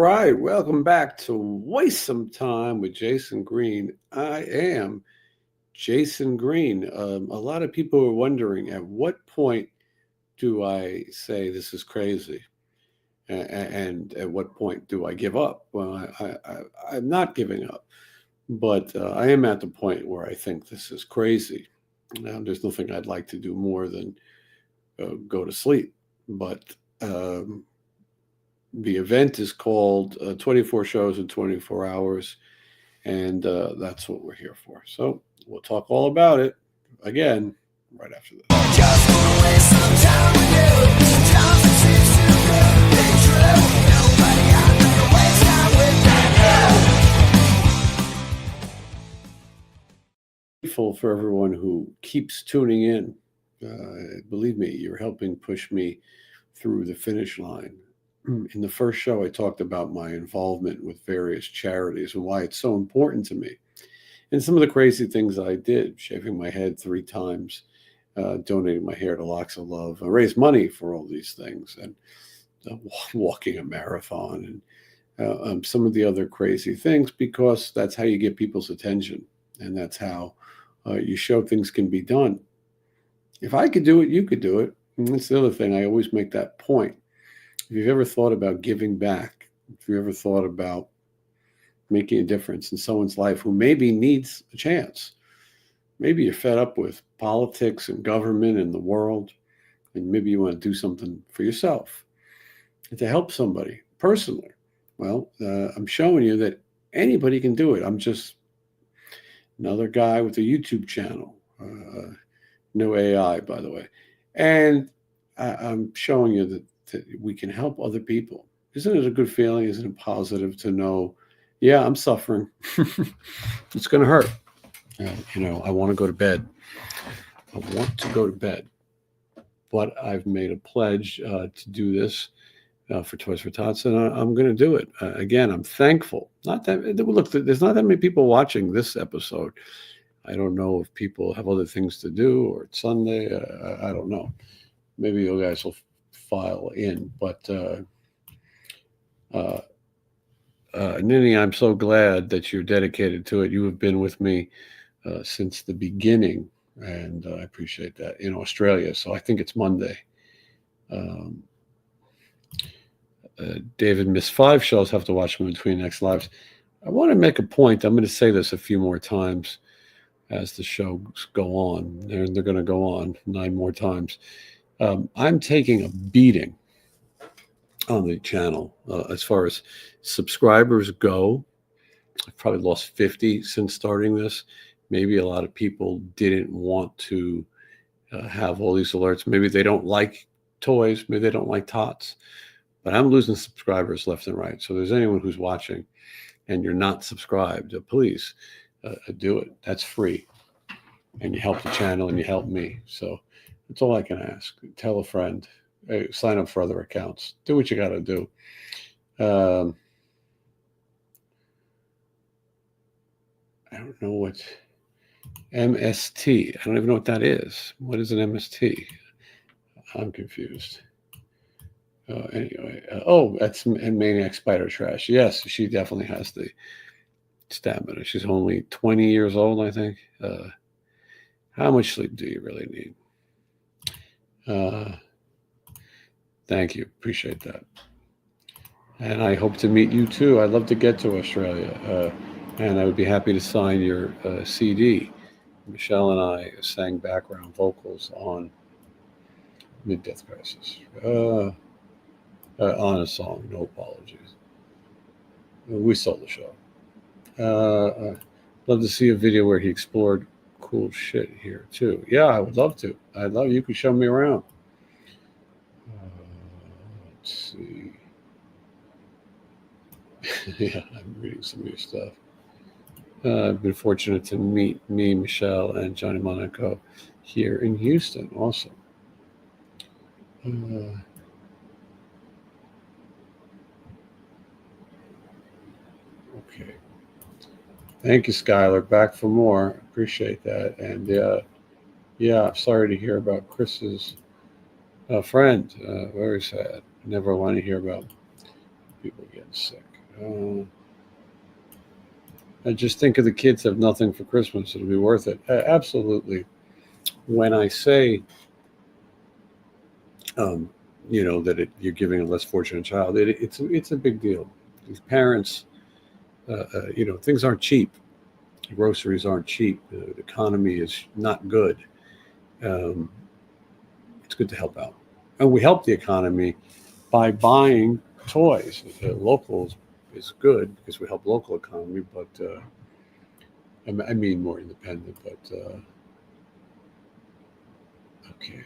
right, welcome back to Waste Some Time with Jason Green. I am Jason Green. A lot of people are wondering at what point do I say this is crazy, and at what point do I give up? Well, I'm not giving up, but I am at the point where I think this is crazy. Now, there's nothing I'd like to do more than go to sleep, but. The event is called 24 Shows in 24 Hours, and that's what we're here for. So we'll talk all about it again right after this. Just wanna waste some time with you. Sometimes it seems too good to be true. Nobody out there to waste time with you. Grateful for everyone who keeps tuning in. Believe me, you're helping push me through the finish line. In the first show, I talked about my involvement with various charities and why it's so important to me. And some of the crazy things I did, shaving my head 3 times, donating my hair to Locks of Love. I raised money for all these things, and walking a marathon, and some of the other crazy things, because that's how you get people's attention. And that's how you show things can be done. If I could do it, you could do it. And that's the other thing. I always make that point. If you've ever thought about giving back, if you ever thought about making a difference in someone's life who maybe needs a chance, maybe you're fed up with politics and government and the world, and maybe you want to do something for yourself and to help somebody personally. Well, I'm showing you that anybody can do it. I'm just another guy with a YouTube channel. No AI, by the way. And I'm showing you that we can help other people. Isn't it a good feeling? Isn't it positive to know, yeah, I'm suffering. It's going to hurt. I want to go to bed. But I've made a pledge to do this for Toys for Tots, and I'm going to do it. Again, I'm thankful. Look, there's not that many people watching this episode. I don't know if people have other things to do or it's Sunday. I don't know. Maybe you guys will file in, but Nini, I'm so glad that you're dedicated to it. You have been with me since the beginning, and I appreciate that, in Australia. So I think it's Monday. David missed 5 shows, have to watch them between next lives. I want to make a point. I'm going to say this a few more times as the shows go on. They're going to go on 9 more times. I'm taking a beating on the channel as far as subscribers go. I've probably lost 50 since starting this. Maybe a lot of people didn't want to have all these alerts. Maybe they don't like toys. Maybe they don't like tots. But I'm losing subscribers left and right. So if there's anyone who's watching and you're not subscribed, please do it. That's free. And you help the channel and you help me. So that's all I can ask. Tell a friend. Hey, sign up for other accounts. Do what you got to do. I don't know what MST. I don't even know what that is. What is an MST? I'm confused. Anyway, that's Maniac Spider Trash. Yes, she definitely has the stamina. She's only 20 years old, I think. How much sleep do you really need? Thank you. Appreciate that. And I hope to meet you too. I'd love to get to Australia. And I would be happy to sign your CD. Michelle and I sang background vocals on Mid-Death Crisis. On a song, no apologies. We sold the show. Love to see a video where he explored cool shit here too. Yeah, I would love to. You could show me around. Let's see. Yeah, I'm reading some of your stuff. I've been fortunate to meet me, Michelle, and Johnny Monaco here in Houston. Awesome. Okay. Thank you, Skylar. Back for more. Appreciate that. And yeah, sorry to hear about Chris's friend. Very sad. Never want to hear about people getting sick. I just think of the kids have nothing for Christmas. It'll be worth it. Absolutely. When I say, um, you're giving a less fortunate child, it's a big deal. These parents, things aren't cheap. Groceries aren't cheap. The economy is not good. Um, it's good to help out, and we help the economy by buying toys. Locals is good because we help local economy, but I mean more independent. But okay,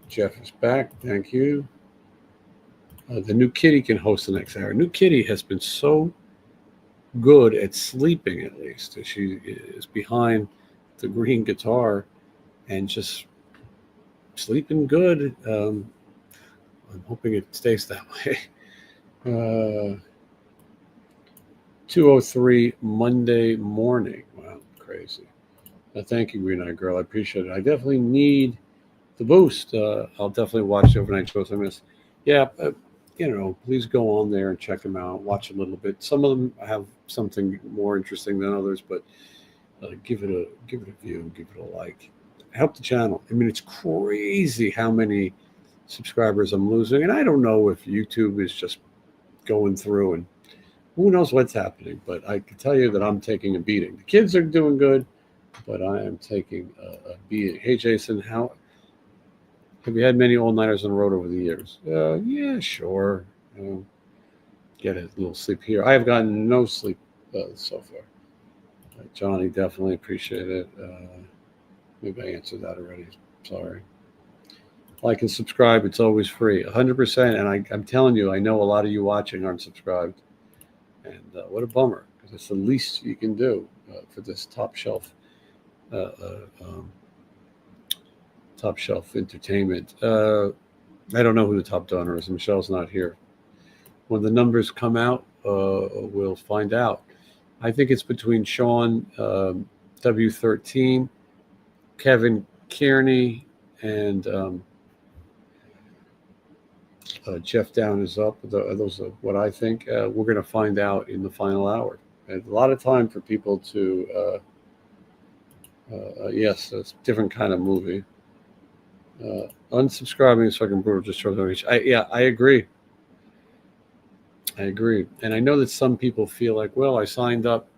Jeff is back. Thank you. The new kitty can host the next hour. New kitty has been so good at sleeping, at least. She is behind the green guitar and just sleeping good. I'm hoping it stays that way. 2:03 Monday morning. Wow, crazy. Thank you, Green Eye Girl. I appreciate it. I definitely need the boost. I'll definitely watch the overnight shows I miss. Yeah, please go on there and check them out. Watch a little bit. Some of them have something more interesting than others, but give it a view, give it a like. Help the channel. I mean, it's crazy how many subscribers I'm losing, and I don't know if YouTube is just going through and who knows what's happening. But I can tell you that I'm taking a beating. The kids are doing good, but I am taking a beating. Hey, Jason, how have you had many all-nighters on the road over the years? Yeah, sure. Get a little sleep here. I have gotten no sleep so far. Johnny, definitely appreciate it. Maybe I answered that already. Sorry. Like and subscribe. It's always free. 100%. And I'm telling you, I know a lot of you watching aren't subscribed. And what a bummer, because it's the least you can do for this top shelf entertainment. I don't know who the top donor is. Michelle's not here. When the numbers come out, we'll find out. I think it's between Sean W13, Kevin Kearney, and Jeff Down is up. Those are what I think. We're going to find out in the final hour. And a lot of time for people to, yes, it's a different kind of movie. Unsubscribing is fucking brutal. Just shows reach. I agree. I agree. And I know that some people feel like, well, I signed up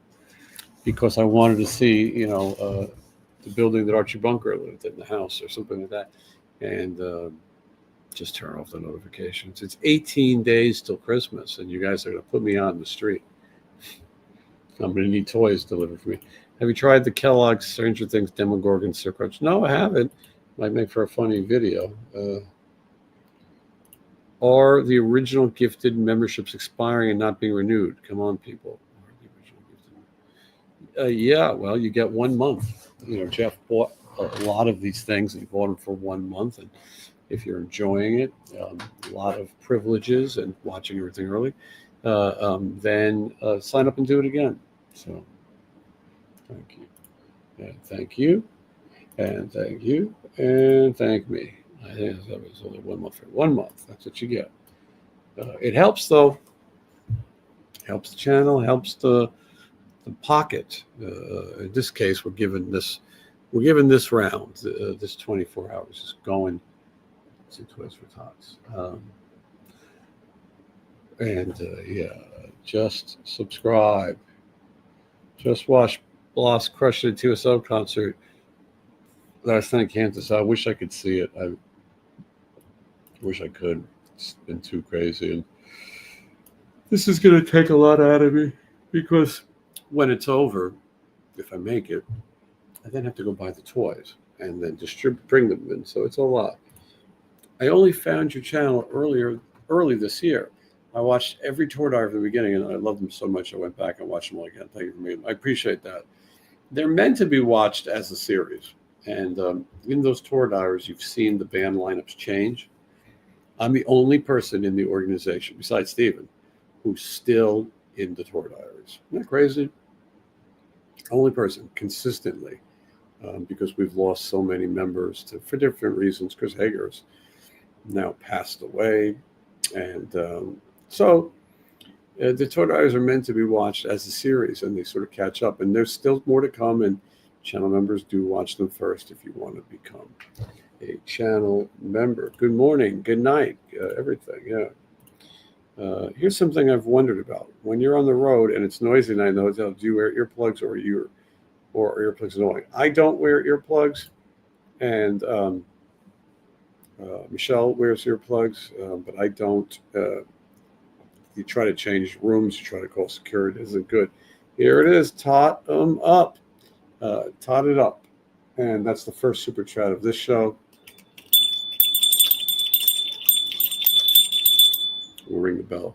because I wanted to see, the building that Archie Bunker lived in, the house or something like that. And just turn off the notifications. It's 18 days till Christmas, and you guys are going to put me on the street. I'm going to need toys delivered for me. Have you tried the Kellogg's Stranger Things Demogorgon Sir Crunch? No, I haven't. Might make for a funny video. Are the original gifted memberships expiring and not being renewed? Come on, people. Yeah, well, you get 1 month. Jeff bought a lot of these things, and he bought them for 1 month. And if you're enjoying it, a lot of privileges and watching everything early, then sign up and do it again. So thank you. And thank you. And thank you. And thank me. I think that was only 1 month. 1 month. That's what you get. It helps, though. Helps the channel. Helps the pocket. In this case, we're given this round. This 24 hours is going to Toys for Tots. And just subscribe. Just watched Bloss crush it at TSO concert last night in Kansas. I wish I could see it. I wish I could. It's been too crazy. And this is going to take a lot out of me, because when it's over, if I make it, I then have to go buy the toys and then bring them in. So it's a lot. I only found your channel early this year. I watched every tour diary from the beginning, and I loved them so much. I went back and watched them all again. Thank you for me. I appreciate that. They're meant to be watched as a series. And in those tour diaries, you've seen the band lineups change. I'm the only person in the organization, besides Steven, who's still in the tour diaries. Isn't that crazy? Only person consistently, because we've lost so many members for different reasons. Chris Hager's now passed away. And so The Totodile are meant to be watched as a series, and they sort of catch up. And there's still more to come, and channel members do watch them first if you want to become a channel member. Good morning, good night, everything. Yeah. Here's something I've wondered about. When you're on the road and it's noisy and I know, do you wear earplugs or earplugs annoying? I don't wear earplugs, and Michelle wears earplugs, but I don't. You try to change rooms, you try to call security, it isn't good. Here it is, tot them up. Tot it up. And that's the first super chat of this show. We'll ring the bell.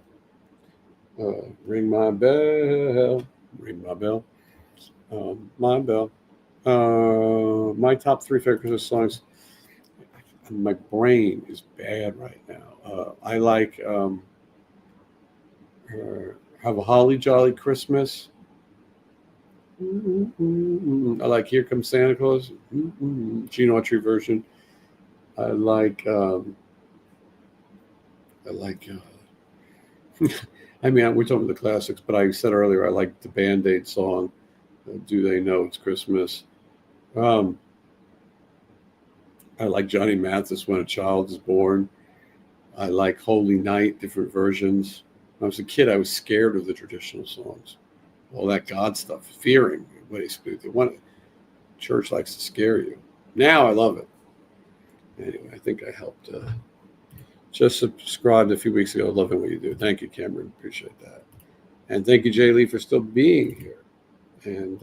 Ring my bell. Ring my bell. My bell. My top 3 favorite Christmas songs. My brain is bad right now. I like Have a Holly Jolly Christmas. I like Here Comes Santa Claus. Gene Autry version. I like I mean, we're talking the classics, but I said earlier I like the Band-Aid song, Do They Know It's Christmas? I like Johnny Mathis, When a Child is Born. I like Holy Night, different versions. When I was a kid, I was scared of the traditional songs. All that God stuff, fearing. Church likes to scare you. Now I love it. Anyway, I think I helped. Just subscribed a few weeks ago. Loving what you do. Thank you, Cameron. Appreciate that. And thank you, Jay Lee, for still being here. And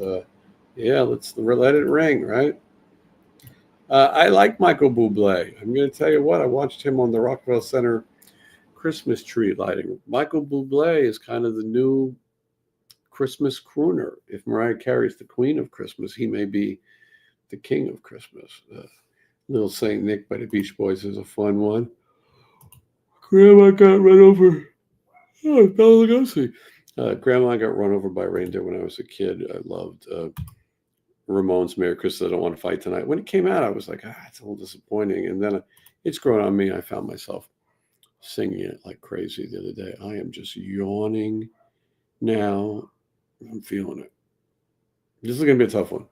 yeah, let's let it ring, right? I like Michael Bublé. I'm going to tell you what, I watched him on the Rockefeller Center Christmas tree lighting. Michael Bublé is kind of the new Christmas crooner. If Mariah Carey is the queen of Christmas, he may be the king of Christmas. Little Saint Nick by the Beach Boys is a fun one. Grandma got run over. Oh, Bela Lugosi. Grandma got run over by a reindeer when I was a kid. I loved Ramones' Merry Christmas, I Don't Want to Fight Tonight. When it came out, I was like, it's a little disappointing. And then it's grown on me. I found myself singing it like crazy the other day. I am just yawning now. I'm feeling it. This is going to be a tough one.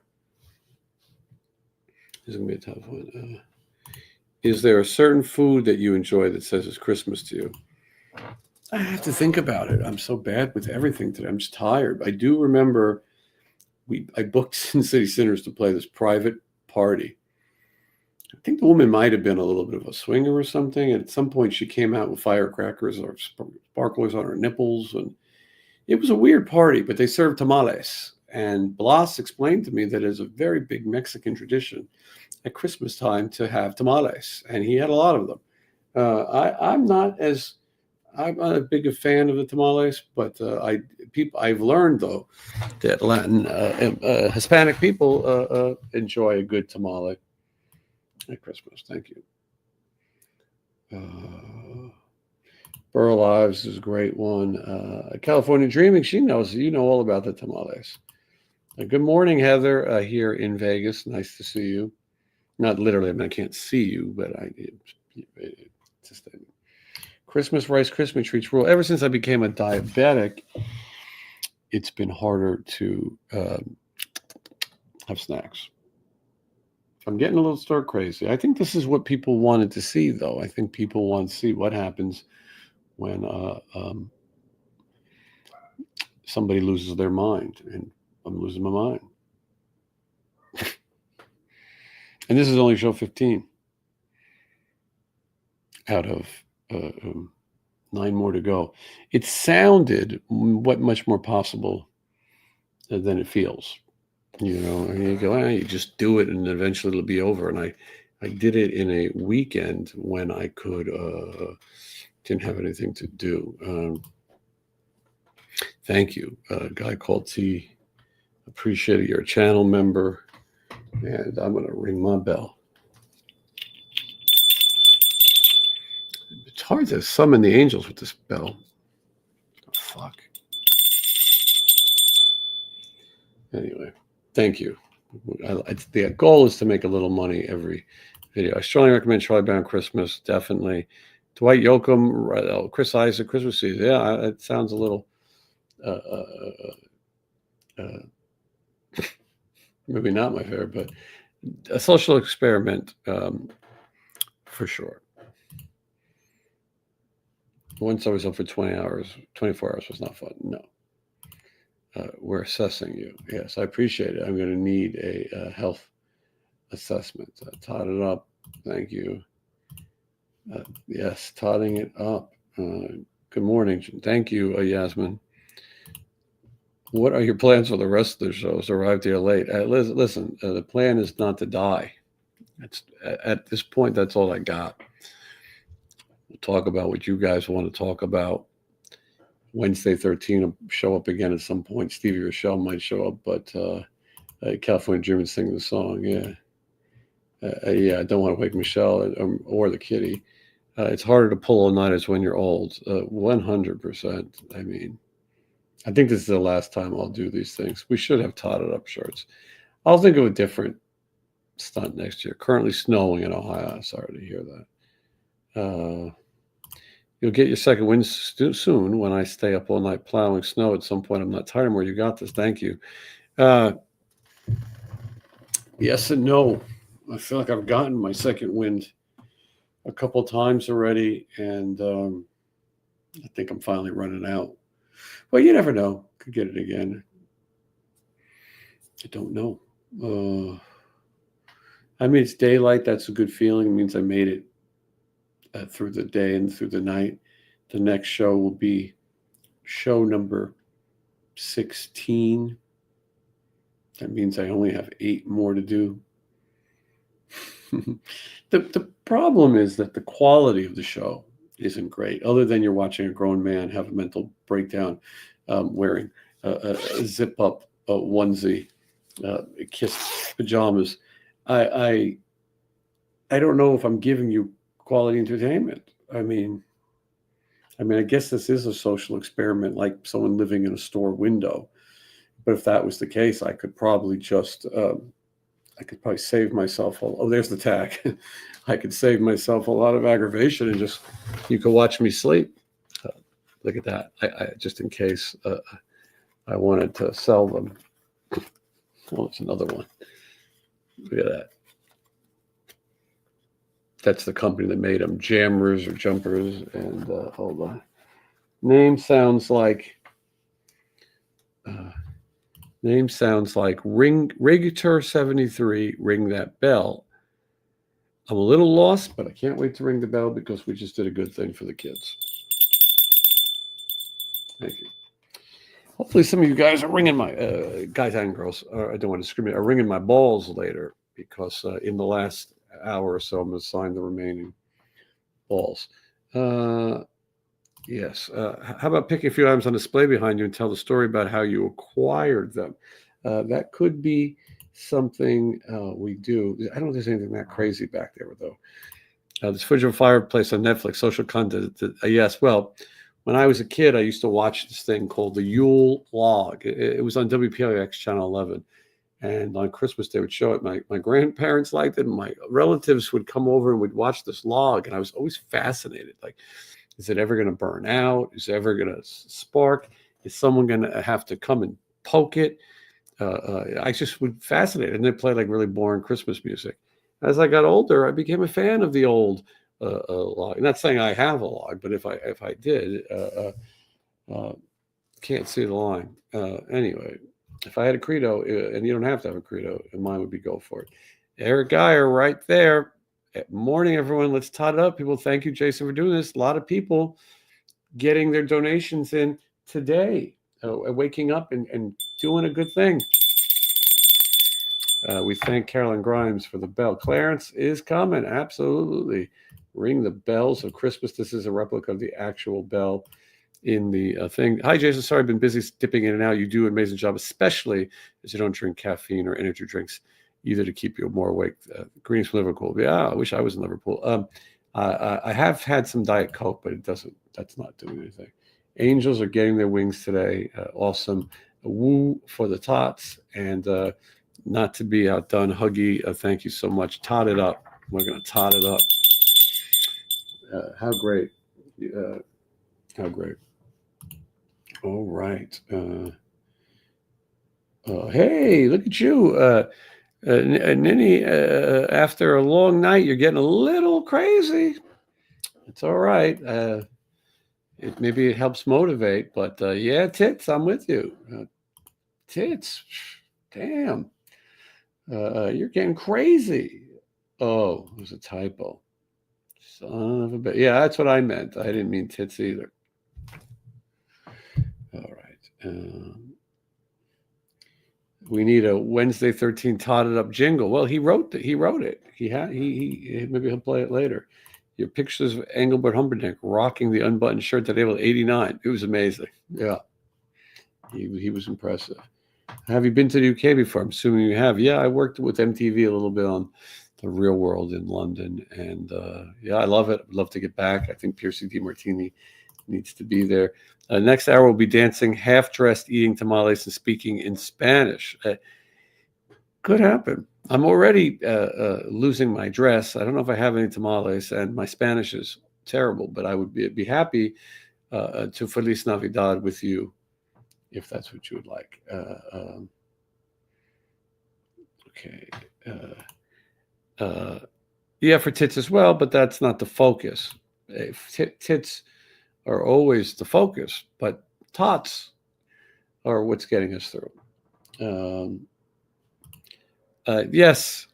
Is there a certain food that you enjoy that says it's Christmas to you? I have to think about it. I'm so bad with everything today. I'm just tired. I do remember I booked Sin City Sinners to play this private party. I think the woman might have been a little bit of a swinger or something. And at some point, she came out with firecrackers or sparklers on her nipples. And it was a weird party, but they served tamales. And Blas explained to me that it's a very big Mexican tradition at Christmas time to have tamales. And he had a lot of them. I'm not a big a fan of the tamales, but I've learned though that Latin Hispanic people enjoy a good tamale at Christmas. Thank you. Burl Lives is a great one. California Dreaming, she knows, all about the tamales. Good morning, Heather, here in Vegas. Nice to see you. Not literally, I mean, I can't see you, but it's a statement. Christmas Rice Krispie treats rule. Ever since I became a diabetic, it's been harder to have snacks. I'm getting a little stir crazy. I think this is what people wanted to see, though. I think people want to see what happens when somebody loses their mind, and I'm losing my mind. And this is only show 15 out of 9 more to go. It sounded much more possible than it feels. And you go, you just do it and eventually it'll be over. And I did it in a weekend when I could, didn't have anything to do. Thank you. A guy called T. Appreciate it. You're a channel member. And I'm going to ring my bell. It's hard to summon the angels with this bell. Oh, fuck. Anyway, thank you. The goal is to make a little money every video. I strongly recommend Charlie Brown Christmas. Definitely. Dwight Yoakam, Chris Isaac, Christmas season. Yeah, it sounds a little maybe not my favorite, but a social experiment for sure. Once I was up for 20 hours, 24 hours was not fun. No. We're assessing you. Yes, I appreciate it. I'm going to need a health assessment. Tot it up. Thank you. Yes, totting it up. Good morning. Thank you, Yasmin. What are your plans for the rest of the shows? Arrived here late. Listen, the plan is not to die. At this point, that's all I got. We'll talk about what you guys want to talk about. Wednesday 13 will show up again at some point. Stevie Rochelle might show up, but California Dreaming sing the song. Yeah. I don't want to wake Michelle or the kitty. It's harder to pull all-nighters when you're old. 100%. I mean, I think this is the last time I'll do these things. We should have totted up shirts. I'll think of a different stunt next year. Currently snowing in Ohio. I'm sorry to hear that. You'll get your second win soon when I stay up all night plowing snow at some point. I'm not tired anymore. You got this. Thank you. Yes and no. I feel like I've gotten my second wind a couple times already, and I think I'm finally running out. Well, you never know. Could get it again. I don't know. I mean, it's daylight. That's a good feeling. It means I made it through the day and through the night. The next show will be show number 16. That means I only have 8 more to do. The problem is that the quality of the show isn't great, other than you're watching a grown man have a mental breakdown wearing a zip-up onesie, kissed pajamas. I don't know if I'm giving you quality entertainment. I mean, I guess this is a social experiment, like someone living in a store window. But if that was the case, I could probably just, I could probably save myself. Oh, there's the tag. I could save myself a lot of aggravation and just, you could watch me sleep. Look at that. I just in case I wanted to sell them. Oh, it's another one. Look at that. That's the company that made them, Jammers or Jumpers. And hold on. Name sounds like Rigator 73. Ring that bell. I'm a little lost, but I can't wait to ring the bell because we just did a good thing for the kids. Thank you. Hopefully some of you guys are ringing my, guys and girls, I don't want to discriminate, are ringing my balls later because in the last hour or so, I'm going to sign the remaining balls. Yes. How about picking a few items on display behind you and tell the story about how you acquired them? That could be something we do. I don't think there's anything that crazy back there, though. This footage of a fireplace on Netflix, social content. Yes. Well, when I was a kid, I used to watch this thing called the Yule Log. It was on WPLX Channel 11. And on Christmas, they would show it. My grandparents liked it. And my relatives would come over and would watch this log. And I was always fascinated. Like, is it ever going to burn out? Is it ever going to spark? Is someone going to have to come and poke it? I just would fascinate. And they play like really boring Christmas music. As I got older, I became a fan of the old log. I'm not saying I have a log, but if I did, can't see the line. Anyway, if I had a credo, and you don't have to have a credo, and mine would be go for it. Eric Geyer right there. Morning, everyone. Let's tot it up. People, thank you, Jason, for doing this. A lot of people getting their donations in today, waking up and doing a good thing. We thank Carolyn Grimes for the bell. Clarence is coming. Absolutely. Ring the bells of Christmas. This is a replica of the actual bell in the thing. Hi, Jason. Sorry, I've been busy dipping in and out. You do an amazing job, especially as you don't drink caffeine or energy drinks, either to keep you more awake. Greetings from Liverpool. Yeah, I wish I was in Liverpool. I have had some Diet Coke, but that's not doing anything. Angels are getting their wings today. Awesome. Woo for the tots. And not to be outdone, Huggy, thank you so much. Tot it up. We're going to tot it up. How great. How great. All right. Hey, look at you. Ninny, after a long night, you're getting a little crazy. It's all right. Maybe it helps motivate, but yeah, tits, I'm with you. Tits, damn. You're getting crazy. Oh, it was a typo. Son of a bitch. Yeah, that's what I meant. I didn't mean tits either. All right. We need a Wednesday 13 totted up jingle. Well, he wrote it. He maybe he'll play it later. Your pictures of Engelbert Humperdinck rocking the unbuttoned shirt that April 89. It was amazing. Yeah. He was impressive. Have you been to the UK before? I'm assuming you have. Yeah, I worked with MTV a little bit on The Real World in London. And yeah, I love it. I'd love to get back. I think Piercy DiMartini needs to be there. Next hour, we'll be dancing, half-dressed, eating tamales, and speaking in Spanish. Could happen. I'm already losing my dress. I don't know if I have any tamales, and my Spanish is terrible, but I would be happy to Feliz Navidad with you, if that's what you would like. Okay. Yeah, for tits as well, but that's not the focus. Tits are always the focus, but tots are what's getting us through. Yes,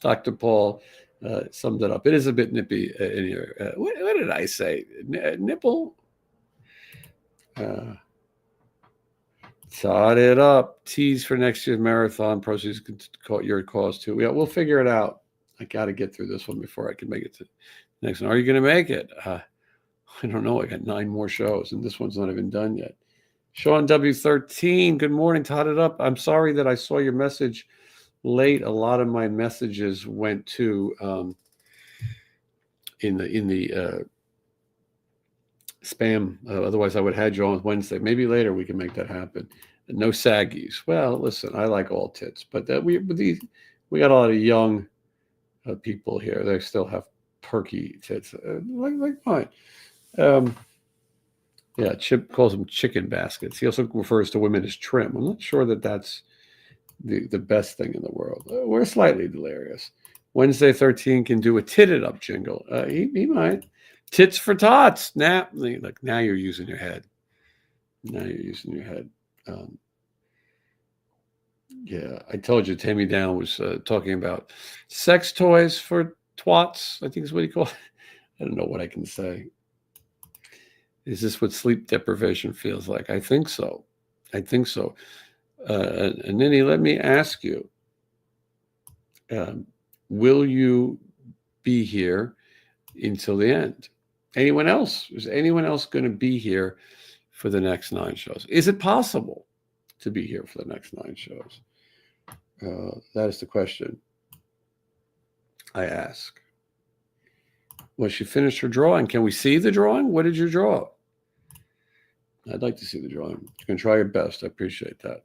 Dr. Paul summed it up. It is a bit nippy in here. What did I say? Nipple? Tot it up. Tease for next year's marathon. Proceeds your cause too. Yeah, we'll figure it out. I got to get through this one before I can make it to the next one. Are you going to make it? I don't know. I got 9 more shows, and this one's not even done yet. Sean W13, good morning. Tot it up. I'm sorry that I saw your message late. A lot of my messages went to in the spam. Otherwise, I would have had you on Wednesday. Maybe later we can make that happen. No saggies. Well, listen, I like all tits, but we got a lot of young people here. They still have perky tits, like mine. Yeah, Chip calls them chicken baskets. He also refers to women as trim. I'm not sure that that's the best thing in the world. We're slightly delirious. Wednesday 13 can do a titted up jingle. He might. Tits for tots. Now you're using your head. Now you're using your head. Yeah, I told you Tammy Down was talking about sex toys for twats, I think is what he called it. I don't know what I can say. Is this what sleep deprivation feels like? I think so. And Ninny, let me ask you, will you be here until the end? Anyone else? Is anyone else going to be here for the next 9 shows? Is it possible to be here for the next 9 shows? That is the question I ask. Was she finished her drawing? Can we see the drawing? What did you draw? I'd like to see the drawing. You can try your best. I appreciate that.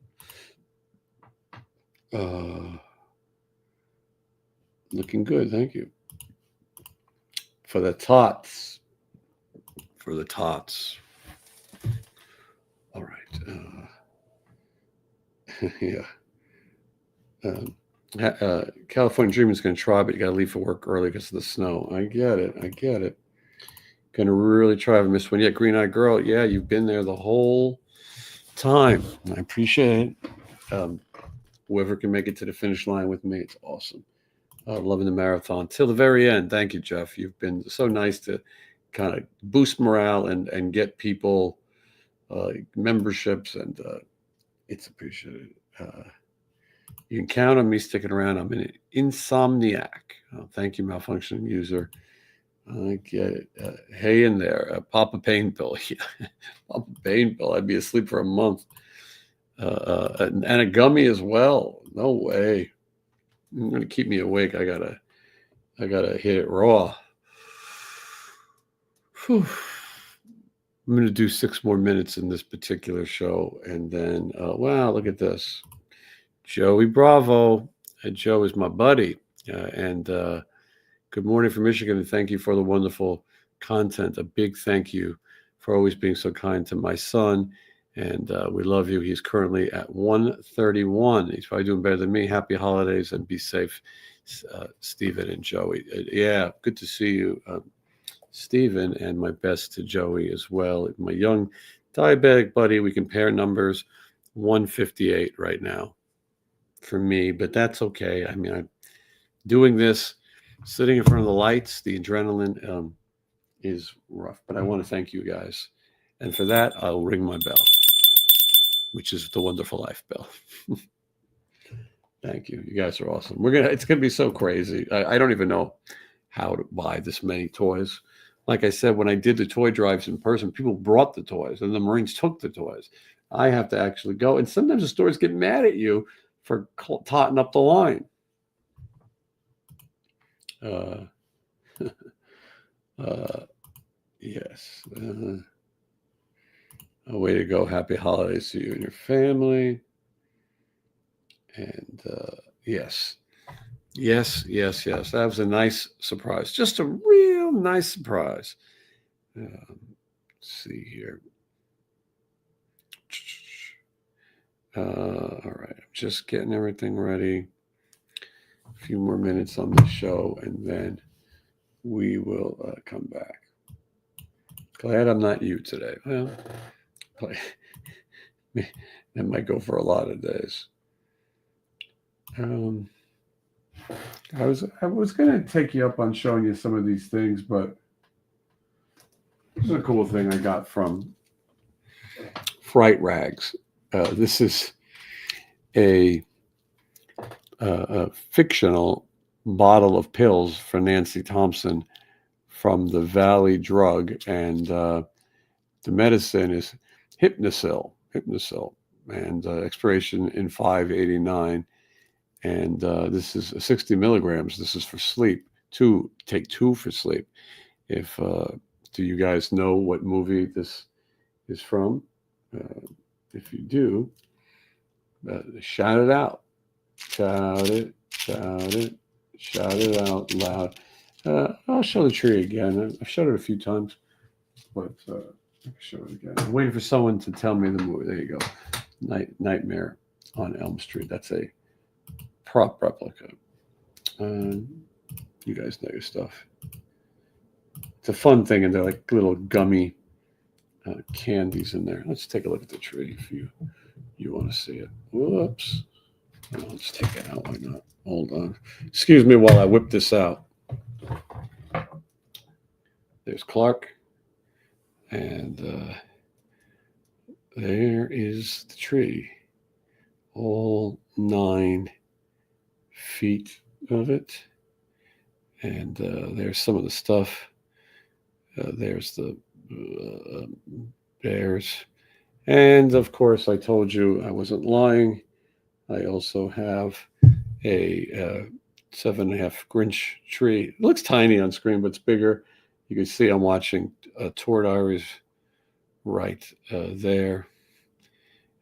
Looking good. Thank you. For the tots. All right. Yeah. California Dream is going to try, but you got to leave for work early because of the snow. I get it. Going to really try to miss one. Yeah, Green Eyed Girl. Yeah, you've been there the whole time. I appreciate it. Whoever can make it to the finish line with me, it's awesome. Loving the marathon till the very end. Thank you, Jeff. You've been so nice to kind of boost morale and get people memberships, and it's appreciated. You can count on me sticking around. I'm an insomniac. Thank you, malfunctioning user. I get it. Hey in there, Papa Pain Pill. Papa Pain Pill. I'd be asleep for a month. And a gummy as well. No way. You're gonna keep me awake. I gotta hit it raw. Whew. I'm gonna do 6 more minutes in this particular show, and then wow, look at this. Joey Bravo. Joe is my buddy. And good morning from Michigan, and thank you for the wonderful content. A big thank you for always being so kind to my son. And we love you. He's currently at 131. He's probably doing better than me. Happy holidays and be safe, Stephen and Joey. Yeah, good to see you, Stephen, and my best to Joey as well. My young diabetic buddy, we compare numbers, 158 right now for me, but that's okay. I mean, I'm doing this, sitting in front of the lights, the adrenaline is rough, but I want to thank you guys. And for that, I'll ring my bell, which is the Wonderful Life bell. Thank you. You guys are awesome. It's gonna be so crazy. I don't even know how to buy this many toys. Like I said, when I did the toy drives in person, people brought the toys and the Marines took the toys. I have to actually go. And sometimes the stores get mad at you for totting up the line. Yes. A way to go. Happy holidays to you and your family. And yes. That was a nice surprise. Just a real nice surprise. Let's see here. All right. I'm just getting everything ready. A few more minutes on the show, and then we will come back. Glad I'm not you today. Well, that might go for a lot of days. I was going to take you up on showing you some of these things, but this is a cool thing I got from Fright Rags. This is a fictional bottle of pills for Nancy Thompson from the Valley Drug, and the medicine is Hypnosil, and expiration in 589. And this is 60 milligrams. This is for sleep. Take two for sleep. Do you guys know what movie this is from? If you do, shout it out. Shout it out loud. I'll show the tree again. I've showed it a few times, but I'll show it again. I'm waiting for someone to tell me the movie. There you go. Nightmare on Elm Street. That's a prop replica. You guys know your stuff. It's a fun thing, and they're like little gummy candies in there. Let's take a look at the tree if you want to see it. Whoops. Let's take it out. Why not? Hold on. Excuse me while I whip this out. There's Clark. And there is the tree. All 9 feet of it. And there's some of the stuff. There's the bears. And of course, I told you I wasn't lying. I also have a 7.5 Grinch tree. It looks tiny on screen, but it's bigger. You can see I'm watching Tour Diaries right there.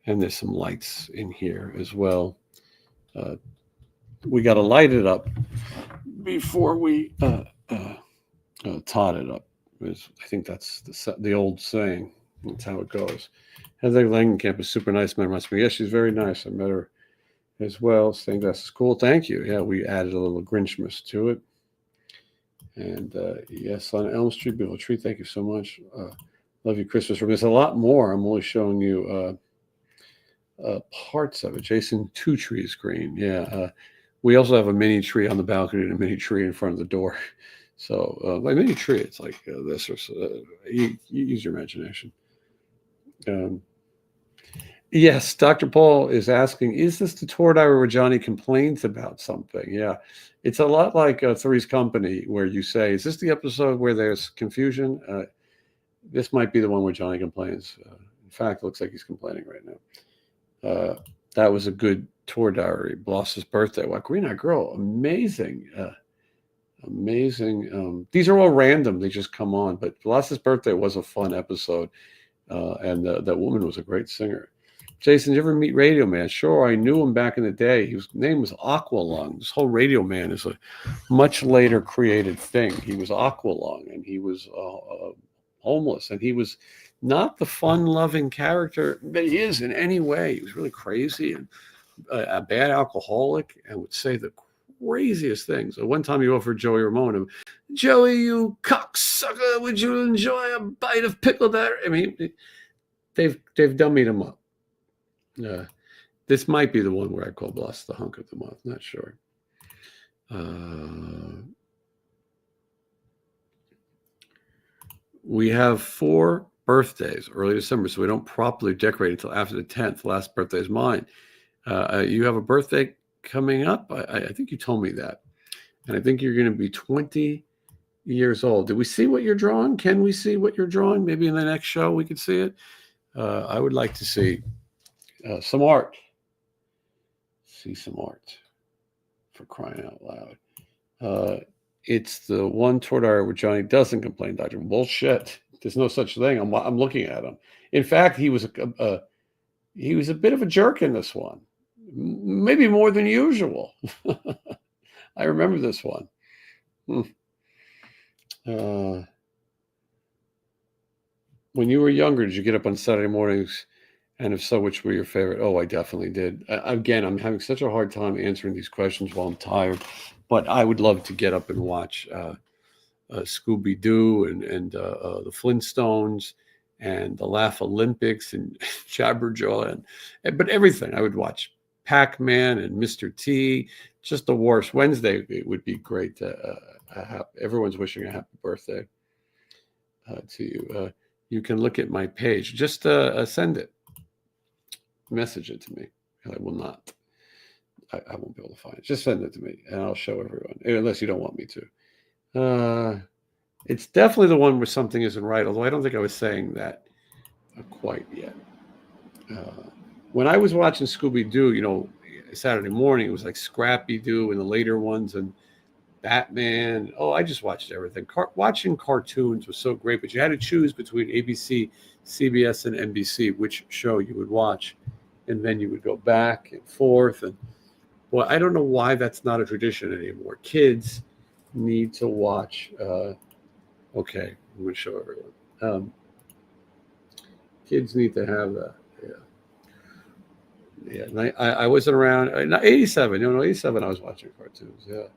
And there's some lights in here as well. We got to light it up before we tot it up. I think that's the old saying. That's how it goes. Heather Langenkamp is super nice. Man, reminds me. Yeah, she's very nice. I met her as well. Saying that's cool. Thank you. Yeah, we added a little Grinchmas to it. And yes, on Elm Street, beautiful tree. Thank you so much. Love you, Christmas. There's a lot more. I'm only showing you parts of it. Jason, 2 trees green. Yeah. We also have a mini tree on the balcony and a mini tree in front of the door. So my mini tree, it's like this, or you use your imagination. Yes, Dr. Paul is asking, is this the tour diary where Johnny complains about something? Yeah, it's a lot like Three's Company, where you say, is this the episode where there's confusion? This might be the one where Johnny complains. In fact, it looks like he's complaining right now. That was a good tour diary. Bloss's birthday. Wow, Green Eyed Girl. Amazing. Amazing. These are all random. They just come on. But Bloss's birthday was a fun episode. And that woman was a great singer. Jason, did you ever meet Radio Man? Sure, I knew him back in the day. His name was Aqualung. This whole Radio Man is a much later created thing. He was Aqualung, and he was homeless, and he was not the fun-loving character that he is in any way. He was really crazy and a bad alcoholic and would say the craziest things. So one time he offered Joey Ramone, Joey, you cocksucker, would you enjoy a bite of pickled batter? I mean, they've dummied him up. This might be the one where I call Bless the hunk of the month. Not sure. We have 4 birthdays early December, so we don't properly decorate until after the 10th. The last birthday is mine. You have a birthday coming up? I think you told me that. And I think you're going to be 20 years old. Did we see what you're drawing? Can we see what you're drawing? Maybe in the next show we could see it. I would like to see some art. See some art, for crying out loud. It's the one Tortire where Johnny doesn't complain, Doctor. Bullshit. There's no such thing. I'm looking at him. In fact, he was a bit of a jerk in this one, maybe more than usual. I remember this one. When you were younger, did you get up on Saturday mornings? And if so, which were your favorite? Oh, I definitely did. Again, I'm having such a hard time answering these questions while I'm tired, but I would love to get up and watch Scooby-Doo and the Flintstones and the Laugh Olympics and Jabberjaw, but everything. I would watch Pac-Man and Mr. T. Just the worst. Wednesday, it would be great. Everyone's wishing a happy birthday to you. You can look at my page. Just send it. Message it to me. I will not. I won't be able to find it. Just send it to me, and I'll show everyone, unless you don't want me to. It's definitely the one where something isn't right, although I don't think I was saying that quite yet. When I was watching Scooby-Doo, Saturday morning, it was like Scrappy-Doo and the later ones, and Batman. Oh, I just watched everything. Watching cartoons was so great, but you had to choose between ABC, CBS, and NBC which show you would watch, and then you would go back and forth. And well, I don't know why that's not a tradition anymore. Kids need to watch. Okay, I'm going to show everyone. Kids need to have that. Yeah. And I wasn't around. Not 87. 87. I was watching cartoons. Yeah.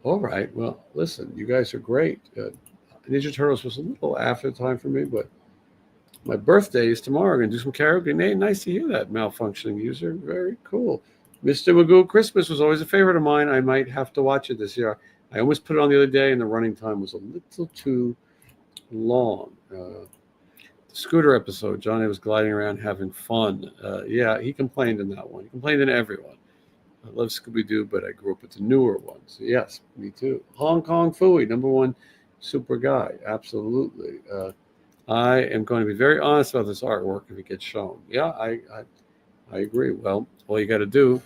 All right. Well, listen, you guys are great. Ninja Turtles was a little after time for me, but my birthday is tomorrow. I'm going to do some karaoke. Nice to hear that, malfunctioning user. Very cool. Mr. Magoo Christmas was always a favorite of mine. I might have to watch it this year. I almost put it on the other day, and the running time was a little too long. The scooter episode, Johnny was gliding around having fun. Yeah, he complained in that one. He complained in everyone. I love Scooby-Doo, but I grew up with the newer ones. Yes, me too. Hong Kong Phooey, #1 super guy. Absolutely. I am going to be very honest about this artwork if it gets shown. Yeah, I agree. Well, all you got to do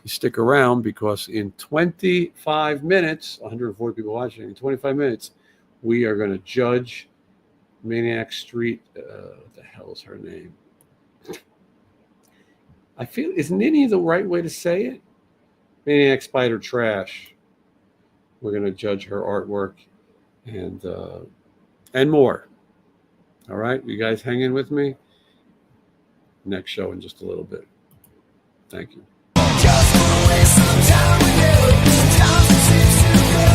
is stick around, because in 25 minutes, 140 people watching, in 25 minutes, we are going to judge Maniac Street. What the hell is her name? I feel, is Ninny the right way to say it? Maniac Spider Trash. We're going to judge her artwork and more. All right, you guys hang in with me. Next show in just a little bit. Thank you.